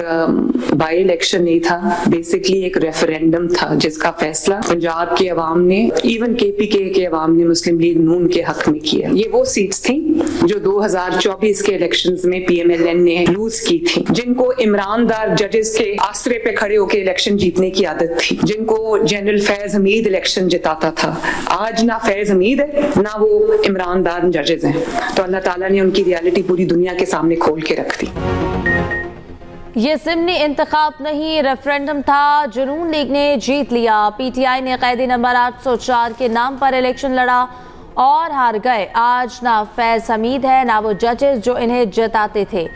By election नहीं था, basically एक रेफरेंडम था जिसका फैसला पंजाब के अवाम ने, इवन केपीके के अवाम ने मुस्लिम लीग नून के हक में किया। ये वो सीट्स थी जो 2024 के इलेक्शंस में पीएमएलएन ने लूज की थी, जिनको इमरानदार जजेस के आसरे पे खड़े होकर इलेक्शन जीतने की आदत थी, जिनको जनरल फैज हमीद इलेक्शन जिताता था। आज ना फैज हमीद है ना वो इमरानदार जजेस हैं, तो अल्लाह ताला ने उनकी रियलिटी पूरी दुनिया के सामने खोल के रख दी। ये ज़िमनी इंतखाब नहीं, रेफरेंडम था, जुनून लीग ने जीत लिया। पीटीआई ने कैदी नंबर 804 के नाम पर इलेक्शन लड़ा और हार गए। आज ना फैज हमीद है ना वो जजेस जो इन्हें जताते थे।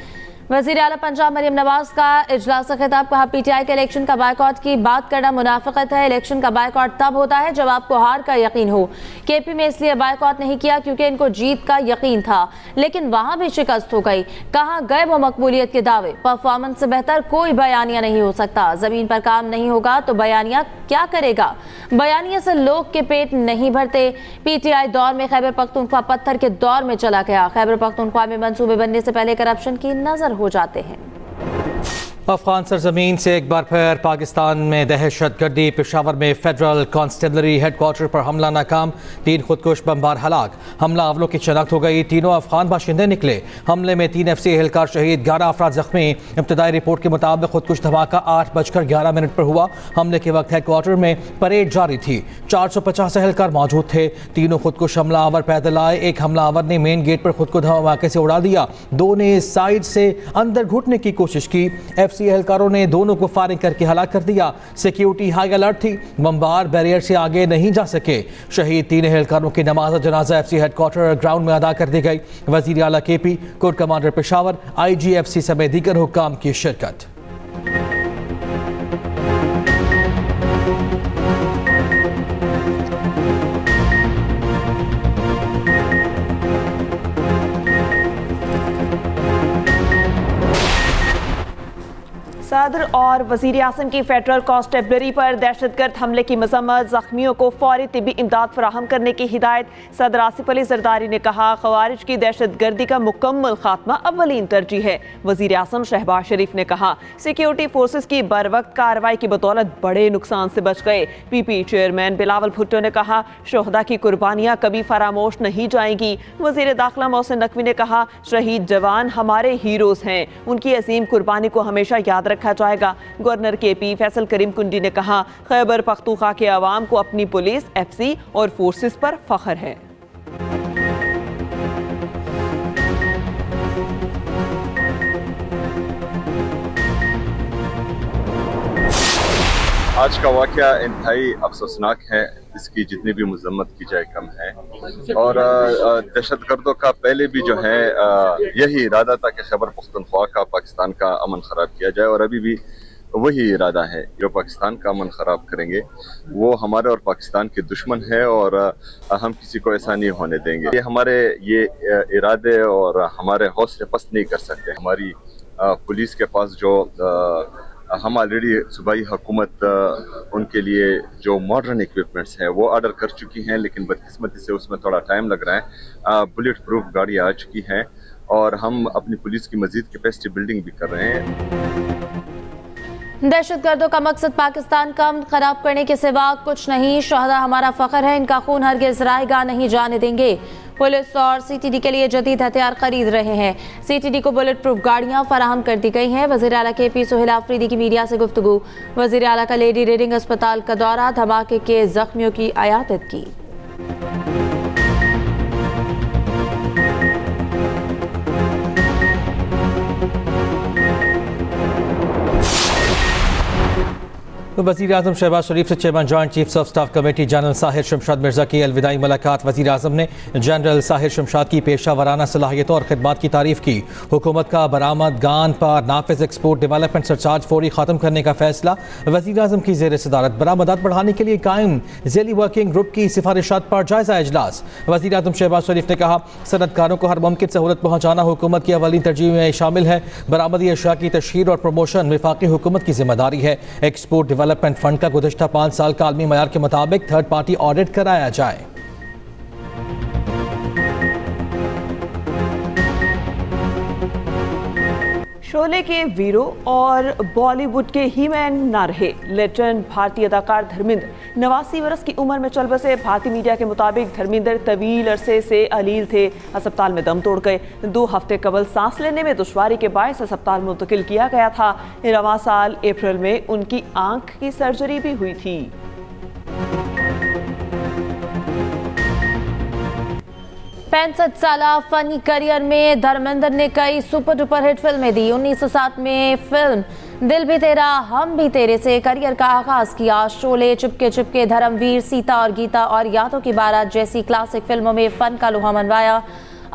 वज़ीर आला पंजाब मरियम नवाज का इजलास से खिताब, कहा पीटीआई के इलेक्शन का बायकॉट की बात करना मुनाफिकत है। इलेक्शन का बायकॉट तब होता है जब आपको हार का यकीन हो। केपी में इसलिए बायकॉट नहीं किया क्योंकि इनको जीत का यकीन था, लेकिन वहां भी शिकस्त हो गई। कहाँ गए वो मकबूलियत के दावे? परफॉर्मेंस से बेहतर कोई बयानिया नहीं हो सकता। जमीन पर काम नहीं होगा तो बयानिया क्या करेगा? बयानिया से लोग के पेट नहीं भरते। पीटीआई दौर में खैबर पख्तूनख्वा पत्थर के दौर में चला गया। खैबर पख्तूनख्वा में मंसूबे बनने से पहले करप्शन की नजर हो जाते हैं। अफगान सरजमीन से एक बार फिर पाकिस्तान में दहशतगर्दी। पेशावर में फेडरल कांस्टेबलरी हेडक्वार्टर पर हमला नाकाम, 3 खुदकुश बमबार हलाक। हमला आवलों की शनाख्त हो गई, तीनों अफगान बाशिंदे निकले। हमले में 3 FC एहलकार शहीद, 11 अफराद जख्मी। इब्तदाई रिपोर्ट के मुताबिक खुदकुश धमाका 8:11 पर हुआ। हमले के वक्त हेडक्वार्टर में परेड जारी थी। 450 एहलकार मौजूद थे। तीनों खुदकुश हमलावर पैदल आए। एक हमलावर ने मेन गेट पर खुद को धमाके से उड़ा दिया, 2 ने साइड से अंदर घुटने की कोशिश की। FC एहलकारों ने दोनों को फायरिंग करके हलाक कर दिया। सिक्योरिटी हाई अलर्ट थी, बमबार बैरियर से आगे नहीं जा सके। शहीद 3 एहलकारों की नमाज जनाजा FC हेडक्वार्टर ग्राउंड में अदा कर दी गई। वजीर आला KP, core commander Peshawar, IGFC समेत दीगर हुक्काम की शिरकत। सदर और वज़ीर आज़म की फेडरल कांस्टेबलरी पर दहशतगर्द हमले की मजम्मत, जख्मियों को फौरी तिब्बी इमदाद फराहम करने की हिदायत। सदर आसिफ अली जरदारी ने कहा खवारिज की दहशतगर्दी का मुकम्मल खात्मा अव्वलीन तरजीह है। वज़ीर आज़म शहबाज शरीफ ने कहा सिक्योरिटी फोर्सेस की बर वक्त कार्रवाई की बदौलत बड़े नुकसान से बच गए। PP चेयरमैन बिलावल भुट्टो ने कहा शोहदा की कुर्बानियाँ कभी फरामोश नहीं जाएंगी। वज़ीर दाखिला मोहसिन नकवी ने कहा शहीद जवान हमारे हीरोज़ हैं, उनकी अजीम कुर्बानी को हमेशा याद रखा जाएगा। गवर्नर KP फैसल करीम कुंडी ने कहा खैबर पख्तूनख्वा के अवाम को अपनी पुलिस, FC और फोर्सेस पर फख्र है। आज का वाक़या इंतहाई अफसोसनाक है, इसकी जितनी भी मजम्मत की जाए कम है। और दहशतगर्दों का पहले भी जो है यही इरादा था कि खैबर पख्तूनख्वा का, पाकिस्तान का अमन ख़राब किया जाए, और अभी भी वही इरादा है। जो पाकिस्तान का अमन ख़राब करेंगे वो हमारे और पाकिस्तान के दुश्मन है, और हम किसी को ऐसा नहीं होने देंगे। ये हमारे ये इरादे और हमारे हौसले पस्त नहीं कर सकते। हमारी पुलिस के पास जो हम ऑलरेडी सूबाई हुकूमत उनके लिए जो मॉडर्न इक्विपमेंट्स हैं वो ऑर्डर कर चुकी हैं, लेकिन बदकिस्मती से उसमें थोड़ा टाइम लग रहा है। बुलेट प्रूफ गाड़ी आ चुकी हैं और हम अपनी पुलिस की मजीद कैपेसिटी बिल्डिंग भी कर रहे हैं। दहशतगर्दों का मकसद पाकिस्तान का अमन खराब करने के सिवा कुछ नहीं। शहदा हमारा फख्र है, इनका खून हरगिज़ रायगा नहीं जाने देंगे। पुलिस और CTD के लिए जदीद हथियार खरीद रहे हैं। CTD को बुलेट प्रूफ गाड़ियां फराहम कर दी गई हैं। वज़ीर आला KP सुहेल आफरीदी की मीडिया से गुफ्तगू। वज़ीर आला का लेडी रीडिंग अस्पताल का दौरा, धमाके के जख्मियों की अयादत की। वज़ीर आज़म शहबाज शरीफ से chairman joint chiefs of staff committee general Sahir Shamshad Mirza की अलविदाई मुलाकात। वज़ीर आज़म ने जनरल साहिर शमशाद की पेशा वराना सलाहियतों और खिदमात की तारीफ की। हुकूमत का बरामद गान पर नाफिज एक्सपोर्ट डेवलपमेंट सरचार्ज फौरी ख़त्म करने का फैसला। वज़ीर आज़म की ज़ेर सदारत बरामदात बढ़ाने के लिए कायम ज़ेली वर्किंग ग्रुप की सिफारिशात पर जायज़ा इजलास। वज़ीर आज़म शहबाज शरीफ ने कहा सनतकारों को हर मुमकिन सहूलत पहुँचाना हुकूमत की अवलीन तरजीह में शामिल है। बरामदी अशिया की तशहीर और प्रमोशन वफाकी हुकूमत की जिम्मेदारी है। एक्सपोर्ट डेवलपमेंट फंड का गुज़श्ता 5 साल का आलमी मयार के मुताबिक थर्ड पार्टी ऑडिट कराया जाए। शोले के वीरों और बॉलीवुड के ही मैन ना रहे। लेजेंड भारतीय अदाकार धर्मेंद्र 89 वर्ष की उम्र में चल बसे। भारतीय मीडिया के मुताबिक धर्मेंद्र तवील अरसे से अलील थे, अस्पताल में दम तोड़ गए। 2 हफ्ते कबल सांस लेने में दुश्वारी के बायस अस्पताल मुंतकिल किया गया था। रवां साल अप्रैल में उनकी आंख की सर्जरी भी हुई थी। पैंसठ साला फनी करियर में धर्मेंद्र ने कई सुपर डुपर हिट फिल्में दी। 1907 में फिल्म दिल भी तेरा हम भी तेरे से करियर का आगाज किया। शोले, चुपके चुपके, धर्मवीर, सीता और गीता और यादों की बारात जैसी क्लासिक फिल्मों में फन का लोहा मनवाया।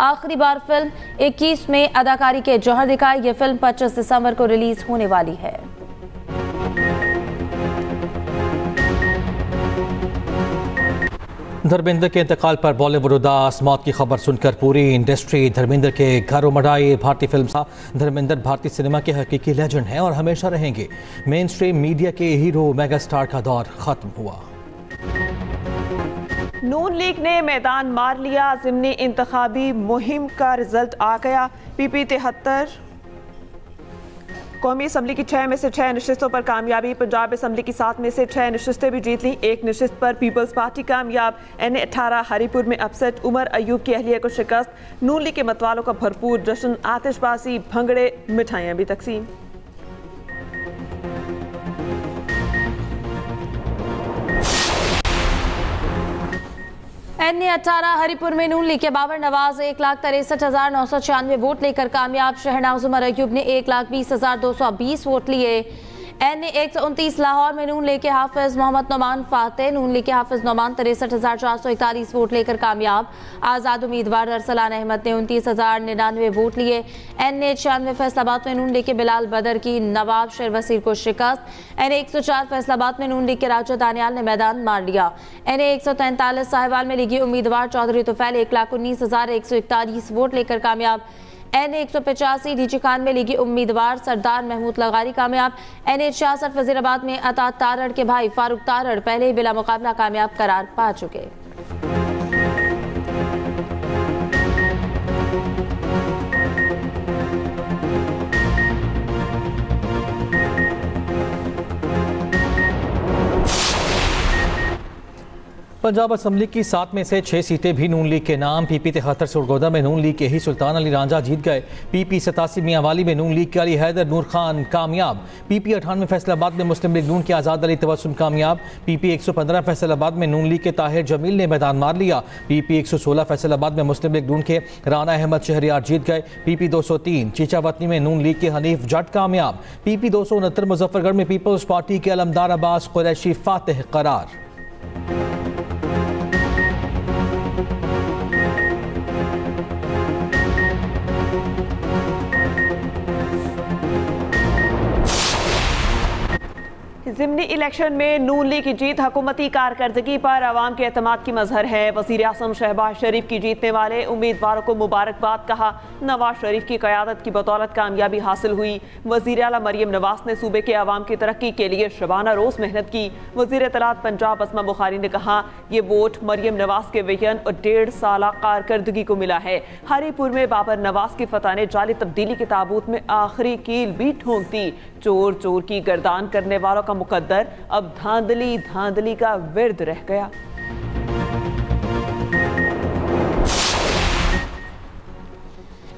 आखिरी बार फिल्म 21 में अदाकारी के जौहर दिखाए। ये फिल्म 25 दिसंबर को रिलीज होने वाली है। धर्मेंद्र के इंतकाल पर बॉलीवुड उदास। मौत की खबर सुनकर पूरी इंडस्ट्री धर्मेंद्र के घर उमड़ आई। भारतीय फिल्म धर्मेंद्र भारतीय सिनेमा के हकीकी लेजेंड हैं और हमेशा रहेंगे। मेन स्ट्रीम मीडिया के हीरो मेगा स्टार का दौर खत्म हुआ। नून लीग ने मैदान मार लिया। ज़िमनी इंतखाबी मुहिम का रिजल्ट आ गया। PP 73 कौमी असम्बली की 6 में से 6 नशिस्तों पर कामयाबी। पंजाब असम्बली की 7 में से 6 नशिस्तें भी जीत लीं। 1 नशिस्त पर पीपल्स पार्टी कामयाब। NA 18 हरीपुर में अपसेट। उमर अयूब की अहलिया को शिकस्त। नून लीग के मतवालों का भरपूर जश्न, आतिशबाजी, भंगड़े, मिठाइयाँ भी तकसीम। NA 18 हरिपुर में नून लीग के बाबर नवाज 1,63,996 वोट लेकर कामयाब। शहनाज उमर अयूब ने 1,20,220 वोट लिए। NA 129 लाहौर में नून लीग के हाफिज मोहम्मद नोमान फातेह, नून लीग के हाफिज नोमान 63,441 वोट लेकर कामयाब। आज़ाद उम्मीदवार अरसलान अहमद ने 29,099 वोट लिए। NA 96 फैसलाबाद में नून लीग के बिलाल बदर की नवाब शेर वसीर को शिकस्त। NA 104 फैसलाबाद में नून लीग के राजा दानियाल ने मैदान मार लिया। NA 143 साहिवाल में लीगी उम्मीदवार चौधरी तुफैल 1,19,141 वोट लेकर कामयाब। NA 185 डीजी खान में लीगी उम्मीदवार सरदार महमूद लगारी कामयाब। NA 66 वजीराबाद में अता तारड़ के भाई फारूक तारड़ पहले ही बिला मुकाबला कामयाब करार पा चुके। पंजाब असम्बली की 7 में से 6 सीटें भी नून लीग के नाम। PP 73 सुरगोदा में नून लीग के ही सुल्तान अली रांझा जीत गए। PP 87 मियांवाली में नून लीग के अली हैदर नूर खान कामयाब। PP 98 फैसलाबाद में मुस्लिम लीग नून के आज़ाद अली तबस्सुम कामयाब। PP 115 फैसलाबाद में नून लीग के ताहिर जमील ने मैदान मार लिया। PP 116 फैसलाबाद में मुस्लिम लीग नून के राना अहमद शहरियार जीत गए। PP 203 चीचावतनी में नून लीग के हनीफ जट कामयाब। PP 269 मुजफ्फरगढ़ में पीपल्स पार्टी के अलमदार अब्बास कुरैशी फातिह करार। ज़िमनी इलेक्शन में नून लीग की जीत हुकूमती कारकर्दगी पर अवाम के एतमाद की मजहर है। वज़ीर आज़म शहबाज शरीफ की जीतने वाले उम्मीदवारों को मुबारकबाद कहा। नवाज शरीफ की क़यादत की बदौलत कामयाबी हासिल हुई। वज़ीर आला मरियम नवाज ने सूबे के अवाम की तरक्की के लिए शबाना रोज़ मेहनत की। वज़ीर इत्तलात पंजाब अस्मा बुखारी ने कहा, ये वोट मरियम नवाज के विजन और 1.5 साल कारकर्दगी को मिला है। हरीपुर में बाबर नवाज की फतह ने जाली तब्दीली के ताबूत में आखिरी कील भी ठोंक दी। चोर चोर की गर्दान करने वालों का मुकद्दर अब धांधली धांधली का विर्द रह गया।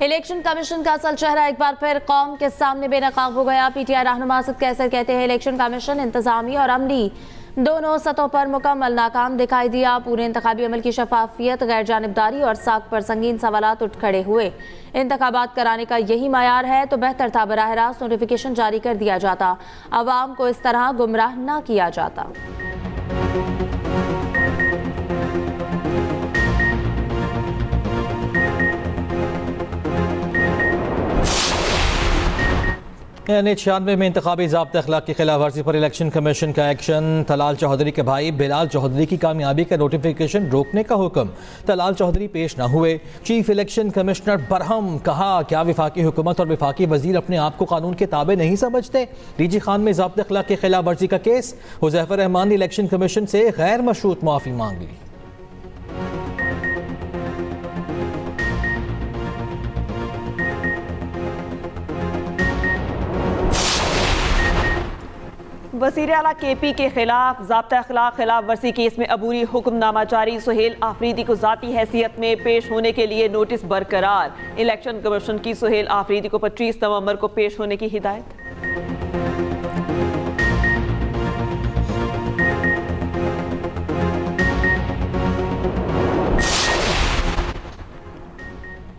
इलेक्शन कमीशन का असल चेहरा एक बार फिर कौम के सामने बेनकाब हो गया। PTI रहनुमा असद कैसर कहते हैं, इलेक्शन कमीशन इंतजामी और अमली दोनों सतहों पर मुकम्मल नाकाम दिखाई दिया। पूरे इंतखाबी अमल की शफाफियत, गैर जानिबदारी और साख पर संगीन सवालात उठ खड़े हुए। इंतखाबात कराने का यही मायार है तो बेहतर था बराह रास्त नोटिफिकेशन जारी कर दिया जाता, अवाम को इस तरह गुमराह ना किया जाता। NA 96 में इंतखाबी ज़ाब्ते अखलाक की खिलाफ वर्जी पर इलेक्शन कमीशन का एक्शन। तलाल चौधरी के भाई बिलाल चौधरी की कामयाबी का नोटिफिकेशन रोकने का हुक्म। तलाल चौधरी पेश न हुए। चीफ इलेक्शन कमिश्नर बरहम, कहा क्या विफाकी हुकूमत और विफाकी वजीर अपने आप को कानून के ताबे नहीं समझते। डीजी खान में ज़ाब्ते अखलाक की खिलाफ वर्जी का केस। हुज़ैफर रहमान ने इलेक्शन कमीशन से गैर मशरूत माफ़ी मांग ली। वज़ीर आला KP के खिलाफ ज़ाब्ता अखलाक खिलाफ वर्जी केस में अबूरी हुक्मनामा जारी। सुहेल आफरीदी को ज़ाती हैसियत में पेश होने के लिए नोटिस बरकरार। इलेक्शन कमीशन की सुहेल आफरीदी को 25 नवंबर को पेश होने की हिदायत।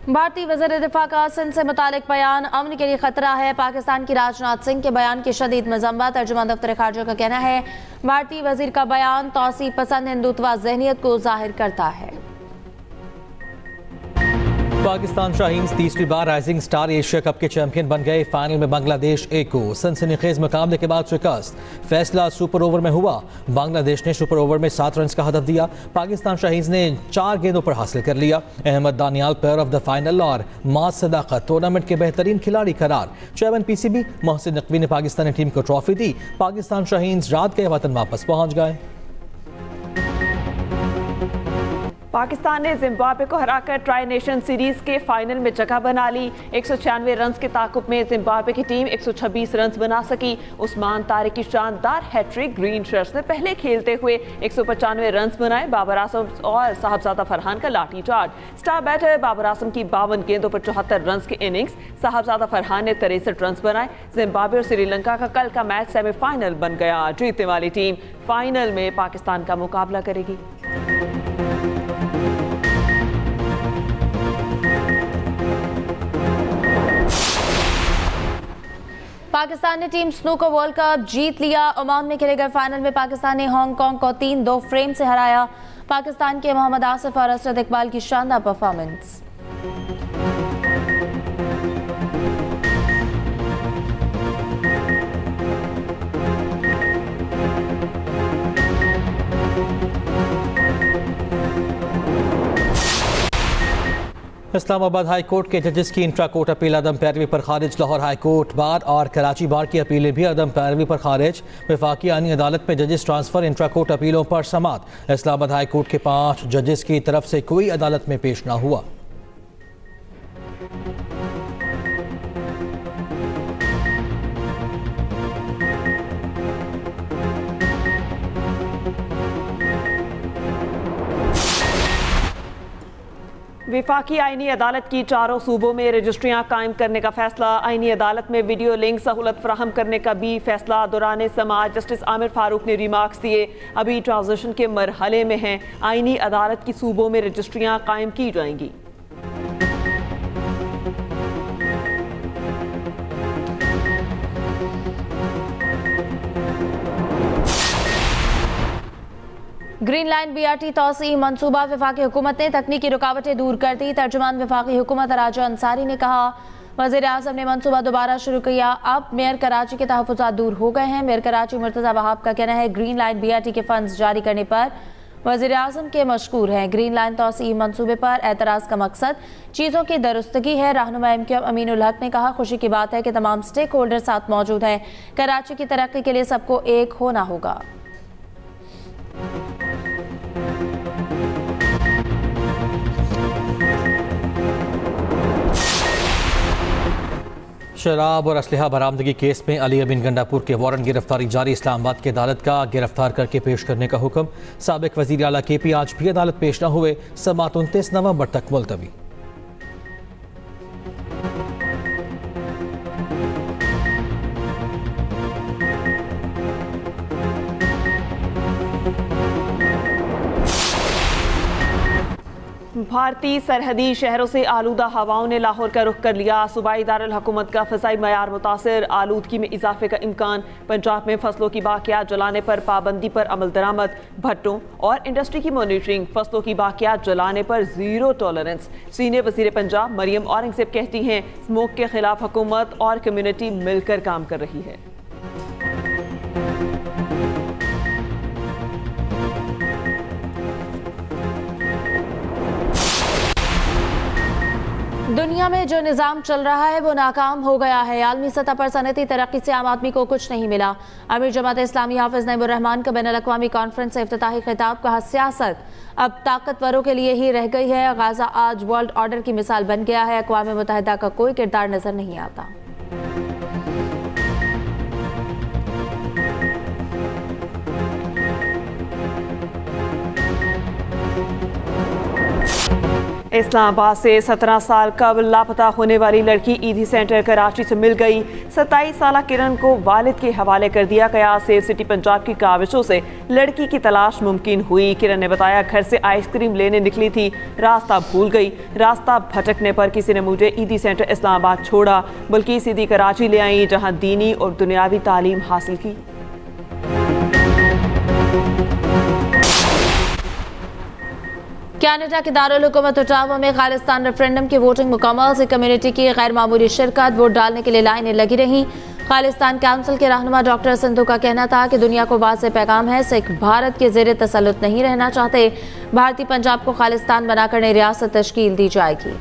भारतीय वज़ीर दिफा का सिंध से मुतालिक बयान अमन के लिए खतरा है। पाकिस्तान की राजनाथ सिंह के बयान की शदीद मज़म्मत। तर्जुमान दफ्तर खारजा का कहना है भारतीय वज़ीर का बयान तौसीब पसंद हिंदुत्वा ज़हनियत को जाहिर करता है। पाकिस्तान शाहीन्स तीसरी बार राइजिंग स्टार एशिया कप के चैंपियन बन गए। फाइनल में बांग्लादेश ए को सनसनीखेज मुकाबले के बाद शिकस्त। फैसला सुपर ओवर में हुआ। बांग्लादेश ने सुपर ओवर में 7 रन का हदफ दिया। पाकिस्तान शाहीन्स ने 4 गेंदों पर हासिल कर लिया। Ahmed Daniyal player of the final और माज सदाकत टूर्नामेंट के बेहतरीन खिलाड़ी करार। चेयरमैन PCB मोहसिन नकवी ने पाकिस्तानी टीम को ट्रॉफी दी। पाकिस्तान शाहीन्स रात के वतन वापस पहुंच गए। पाकिस्तान ने जिम्बाब्वे को हराकर ट्राई नेशन सीरीज के फाइनल में जगह बना ली। 196 रन के ताकुब में जिम्बाब्वे की टीम 126 रन बना सकी। उस्मान तारिक की शानदार हैट्रिक। ग्रीन शर्ट्स ने पहले खेलते हुए 195 रन बनाए। बाबर आजम और साहबजादा फरहान का लाठी charge. Star batter Babar Azam की 52 गेंदों पर 74 रन की इनिंग्स। साहबजादा फरहान ने 63 रन बनाए। जिम्बाब्वे और श्रीलंका का कल का मैच सेमीफाइनल बन गया। जीतने वाली टीम फाइनल में पाकिस्तान का मुकाबला करेगी। पाकिस्तान ने टीम स्नूकर वर्ल्ड कप जीत लिया। ओमान में खेले गए फाइनल में पाकिस्तान ने हांगकांग को 3-2 फ्रेम से हराया। पाकिस्तान के मोहम्मद आसिफ और असरद इकबाल की शानदार परफॉर्मेंस। इस्लामाबाद हाई कोर्ट के जजेस की इंट्रा कोर्ट अपील अदम पैरवी पर खारिज। लाहौर हाई कोर्ट बार और कराची बार की अपीलें भी अदम पैरवी पर खारिज। वफाकी आनी अदालत में जजेस ट्रांसफर इंट्रा कोर्ट अपीलों पर समाअत। इस्लामाबाद हाई कोर्ट के 5 जजेस की तरफ से कोई अदालत में पेश न हुआ। विफाकी आईनी अदालत की 4 सूबों में रजिस्ट्रियां कायम करने का फैसला। आईनी अदालत में वीडियो लिंक सहूलत फराहम करने का भी फैसला। दौरान समाअत जस्टिस आमिर फारूक ने रिमार्क्स दिए। अभी ट्रांजिशन के मरहले में हैं। आईनी अदालत की सूबों में रजिस्ट्रियां कायम की जाएंगी। ग्रीन लाइन BRT तौसीह मंसूबा। वफाकी हुकूमत ने तकनीकी रुकावटें दूर कर दी। तर्जुमान वफाकी हुकूमत राजा अंसारी ने कहा वज़ीर आज़म ने मंसूबा दोबारा शुरू किया। अब मेयर कराची के तहफ़्फ़ुज़ात दूर हो गए हैं। मेयर कराची मुर्तज़ा वहाब का कहना है ग्रीन लाइन BRT के फंड्स जारी करने पर वज़ीर आज़म के मशकूर हैं। ग्रीन लाइन तौसीह मंसूबे पर एतराज़ का मकसद चीज़ों की दुरुस्तगी है। रहनुमा MQ अमीनुल हक ने कहा खुशी की बात है कि तमाम स्टेक होल्डर साथ मौजूद हैं। कराची की तरक्की के लिए सबको एक होना होगा। शराब और असलहा बरामदगी केस में अली बिन गंडापुर के वारंट गिरफ्तारी जारी। इस्लामाबाद की अदालत का गिरफ्तार करके पेश करने का हुक्म। साबिक वज़ीर आला KP आज भी अदालत पेश न हुए। समाअत 29 नवंबर तक मुलतवी। भारतीय सरहदी शहरों से आलूदा हवाओं ने लाहौर का रुख कर लिया। सूबाई दारुल हुकूमत का फ़ज़ाई मयार मुतासिर। आलूदगी में इजाफे का इम्कान। पंजाब में फसलों की बाकियात जलाने पर पाबंदी पर अमल दरामद। भट्टों और इंडस्ट्री की मॉनिटरिंग। फसलों की बाकियात जलाने पर 0 टॉलरेंस। सीनियर वज़ीर पंजाब मरियम औरंगज़ेब कहती हैं स्मोक के खिलाफ हुकूमत और कम्युनिटी मिलकर काम कर रही है। दुनिया में जो निज़ाम चल रहा है वो नाकाम हो गया है। आलमी सतह पर सनती तरक्की से आम आदमी को कुछ नहीं मिला। अमीर जमात इस्लामी हाफिज नईमुर रहमान का बैनुल अक़वामी कॉन्फ्रेंस से इफ्तिताही खिताब। कहा सियासत अब ताकतवरों के लिए ही रह गई है। गाज़ा आज वर्ल्ड ऑर्डर की मिसाल बन गया है। अक़वाम मुत्तहिदा का कोई किरदार नजर नहीं आता। इस्लामाबाद से 17 साल कबल लापता होने वाली लड़की ईदी सेंटर कराची से मिल गई। 27 साल किरण को वालिद के हवाले कर दिया गया। सेफ सिटी पंजाब की काविशों से लड़की की तलाश मुमकिन हुई। किरण ने बताया, घर से आइसक्रीम लेने निकली थी, रास्ता भूल गई। रास्ता भटकने पर किसी ने मुझे ईदी सेंटर इस्लामाबाद छोड़ा, बल्कि सीधी कराची ले आई, जहां दीनी और दुनियावी तालीम हासिल की। कनाडा के दारुल हुकूमत ओटावा में खालिस्तान रेफरेंडम की वोटिंग मुकम्मल से कम्युनिटी की गैर मामूली शिरकत, वोट डालने के लिए लाइनें लगी रहीं। खालिस्तान काउंसिल के रहनुमा डॉक्टर सिंधु का कहना था कि दुनिया को वाज़ेह पैगाम है, सिख भारत के ज़ेरे तसल्लुत नहीं रहना चाहते। भारतीय पंजाब को खालिस्तान बनाकर नई रियासत तश्कील दी जाएगी।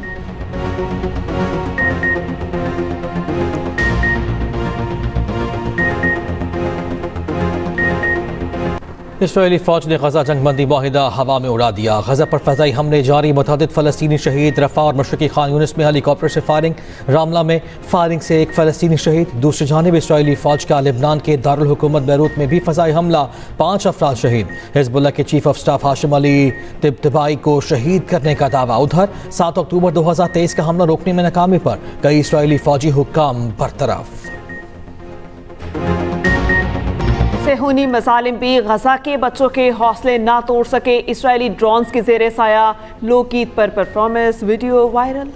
इसराइली फौज ने गजा जंगबंदी माहिदा हवा में उड़ा दिया। गजा पर फजाई हमले जारी, मुतअद्दिद फ़लस्तीनी शहीद। रफ़ा और मशरक़ी खान यूनिस में हेलीकॉप्टर से फायरिंग। रामला में फायरिंग से एक फ़लस्तीनी शहीद। दूसरी जानिब इसराइली फौज का लिबनान के दारुल हुकूमत बैरूत में भी फजाई हमला, 5 अफराद शहीद। हिज़्बुल्लाह के chief of staff Hashim Ali Tabatabai को शहीद करने का दावा। उधर 7 अक्टूबर 2023 का हमला रोकने में नाकामी पर कई इसराइली फौजी हुक्काम बरतरफ। सेहूनी मज़ालिम भी गजा के बच्चों के हौसले ना तोड़ सके। इसराइली ड्रोन्स के ज़ेरे साया लोक ईद पर परफॉर्मेंस, वीडियो वायरल।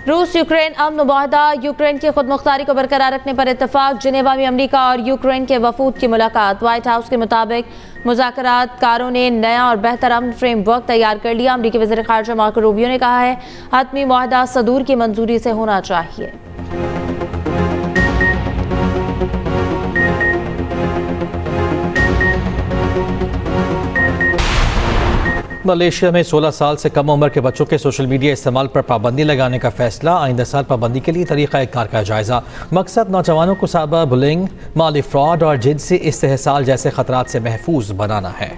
रूस यूक्रेन अमन मुआहदा, यूक्रेन की खुद मुख्तारी को बरकरार रखने पर इत्तेफाक। जिनेवा में अमरीका और यूक्रेन के वफूद की मुलाकात। व्हाइट हाउस के मुताबिक मुज़ाकरातकारों ने नया और बेहतर अमन फ्रेमवर्क तैयार कर लिया। अमरीकी वज़ीर ख़ारिजा मार्को रूबियो ने कहा है, हतमी मुआहदा सदूर की मंजूरी से होना चाहिए। मलेशिया में 16 साल से कम उम्र के बच्चों के सोशल मीडिया इस्तेमाल पर पाबंदी लगाने का फैसला। आइंदा साल पाबंदी के लिए तरीक़ा कार का जायजा। मकसद नौजवानों को साइबर बुलिंग, माली फ्रॉड और जिनसी इस्तेहसाल जैसे खतरात से महफूज बनाना है।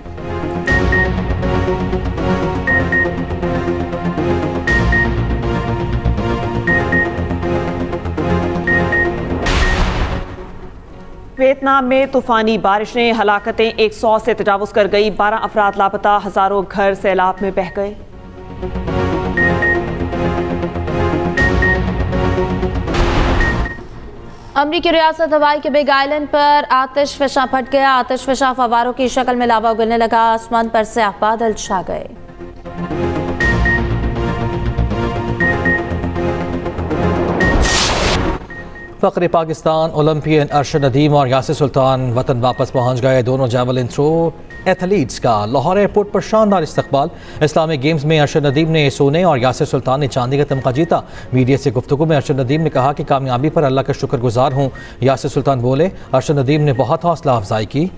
वियतनाम में तूफानी बारिशें, हलाकतें 100 से तजावुज़ कर गई। 12 अफराद लापता, हजारों घर सैलाब में बह गए। अमरीकी रियासत हवाई के बिग आइलैंड पर आतिश फ़िशा फट गया। आतिश फ़िशा फवारों की शक्ल में लावा उगलने लगा। आसमान पर स्याह बादल छा गए। फ़ख्र पाकिस्तान ओलंपियन अरशद नदीम और यासिर सुल्तान वतन वापस पहुंच गए। दोनों जैवलिन थ्रो एथलीट्स का लाहौर एयरपोर्ट पर शानदार इस्तकबाल। इस्लामिक गेम्स में अरशद नदीम ने सोने और यासिर सुल्तान ने चांदी का तमगा जीता। मीडिया से गुफ्तगू में अरशद नदीम ने कहा कि कामयाबी पर अल्लाह का शुक्रगुजार हूँ। यासिर सुल्तान बोले, अरशद नदीम ने बहुत हौसला अफजाई की।